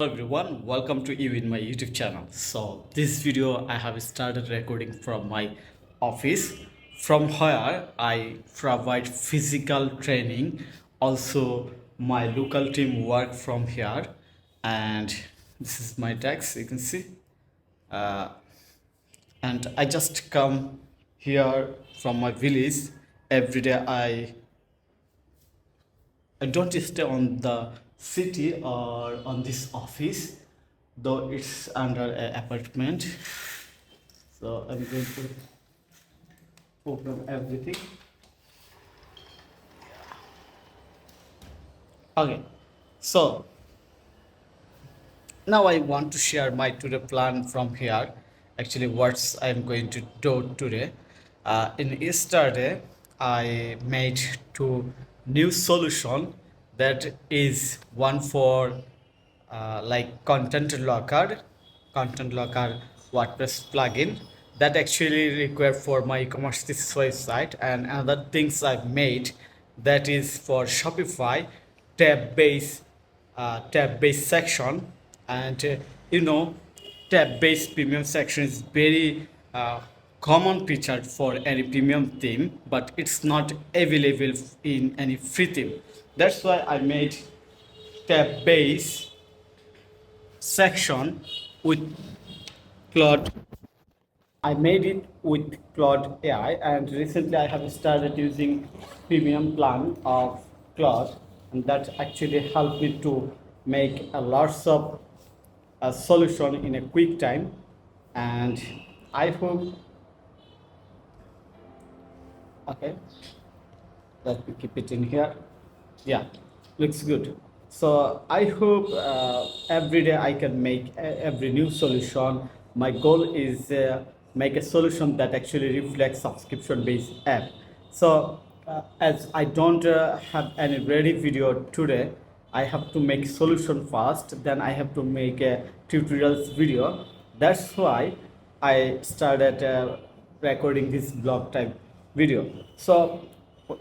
Hello everyone, welcome to you in my YouTube channel. So this video I have started recording from my office, from where I provide physical training. Also my local team work from here, and this is my desk, you can see. uh, and I just come here from my village. Every day I don't stay on the city or on this office, though it's under an apartment. So I'm going to open everything. Okay, so now I want to share my today plan from here. Actually, what I'm going to do today. In yesterday, I made two new solution, that is one for like content locker WordPress plugin that actually required for my e-commerce this website, and another things I've made that is for Shopify tab based section. And you know tab based premium section is very common feature for any premium theme, but it's not available in any free theme. That's why I made tab based section with Claude. I made it with Claude AI, and recently I have started using premium plan of Claude, and that actually helped me to make a lots of solution in a quick time. And I hope, okay, let me keep it in here. Yeah, looks good. So I hope every day I can make every new solution. My goal is make a solution that actually reflects subscription based app. So as I don't have any ready video today, I have to make solution first, then I have to make a tutorials video. That's why I started recording this blog type video. So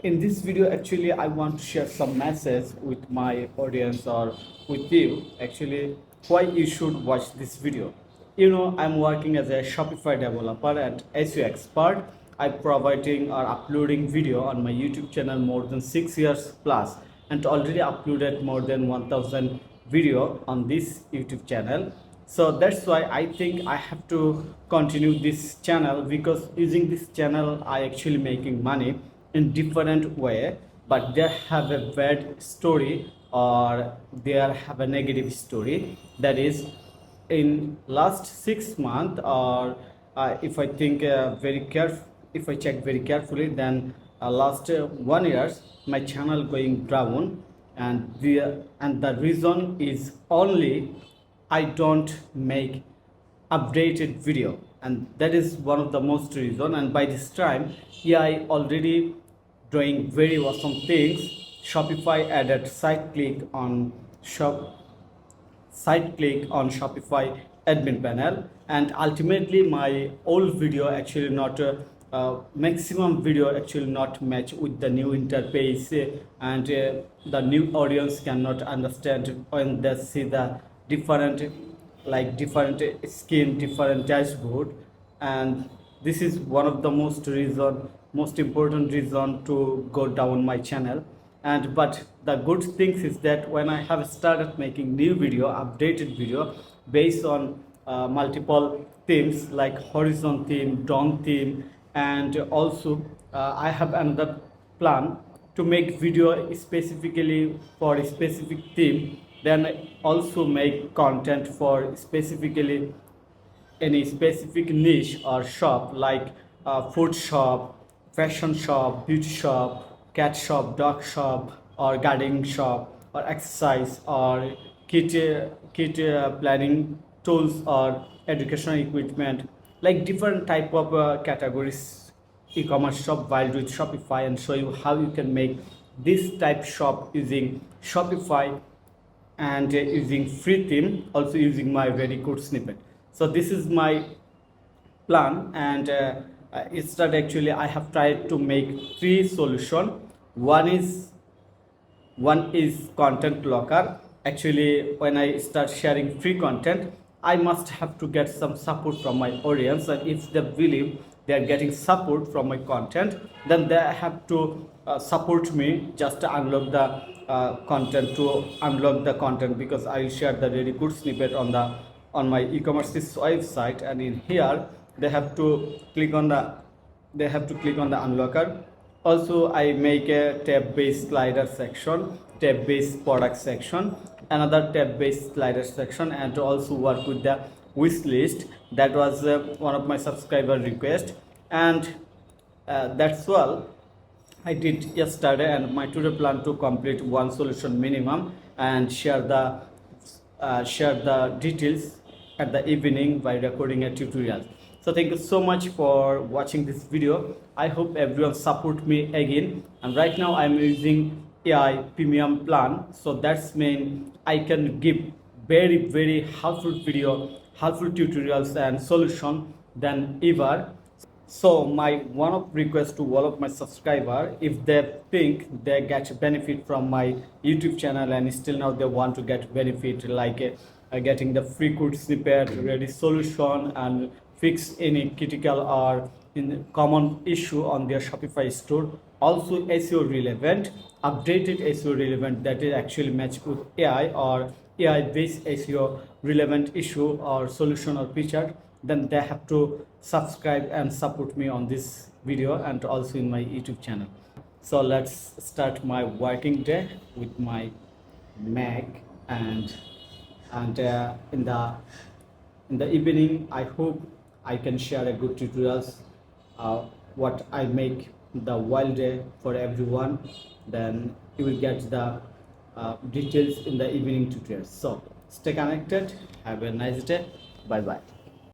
in this video, actually I want to share some message with my audience or with you, actually why you should watch this video. I'm working as a Shopify developer and SEO expert. I'm providing or uploading video on my YouTube channel more than 6 years plus, and already uploaded more than 1000 video on this YouTube channel. So that's why I think I have to continue this channel, because using this channel I actually making money in different way, but they have a bad story or they have a negative story. That is, in last 6 months, or if I think very careful, if I check very carefully, then last 1 years my channel going down, and the reason is only I don't make updated video, and that is one of the most reason. And by this time, yeah, I already doing very awesome things. Shopify added site click on Shopify admin panel, and ultimately my old video actually not maximum video actually not match with the new interface, and the new audience cannot understand when they see the different, like different skin, different dashboard. And this is one of the most important reason to go down my channel. And but the good things is that when I have started making new video, updated video based on multiple themes like horizon theme, dawn theme, and also I have another plan to make video specifically for a specific theme, then also make content for specifically any specific niche or shop, like food shop, fashion shop, beauty shop, cat shop, dog shop, or gardening shop, or exercise, or kit planning tools, or educational equipment, like different type of categories e-commerce shop while with Shopify, and show you how you can make this type shop using Shopify, and using free theme, also using my very good snippet. So this is my plan, and instead actually I have tried to make three solution. One is content locker, Actually, when I start sharing free content, I must have to get some support from my audience, and if they believe they are getting support from my content, then they have to support me just to unlock the content, because I share the really good snippet on my e-commerce website, and in here they have to click on the unlocker. Also, I make a tab-based slider section, tab-based product section, another tab-based slider section, and to also work with the wish list. That was one of my subscriber request, and that's all I did yesterday. And my today plan to complete one solution minimum and share the details at the evening by recording a tutorial. So thank you so much for watching this video. I hope everyone support me again. And right now I'm using AI premium plan, so that's mean I can give very helpful helpful tutorials and solution than ever. So my one of request to all of my subscriber, if they think they get benefit from my YouTube channel and still now they want to get benefit, like getting the free code snippet, ready solution, and fix any critical or in common issue on their Shopify store. Also SEO relevant, updated SEO relevant, that is actually matched with AI or AI based SEO relevant issue or solution or feature, then they have to subscribe and support me on this video and also in my YouTube channel. So let's start my working day with my Mac, and in the evening I hope I can share a good tutorials what I make the wild day for everyone. Then you will get the details in the evening tutorials. So stay connected, have a nice day, bye bye.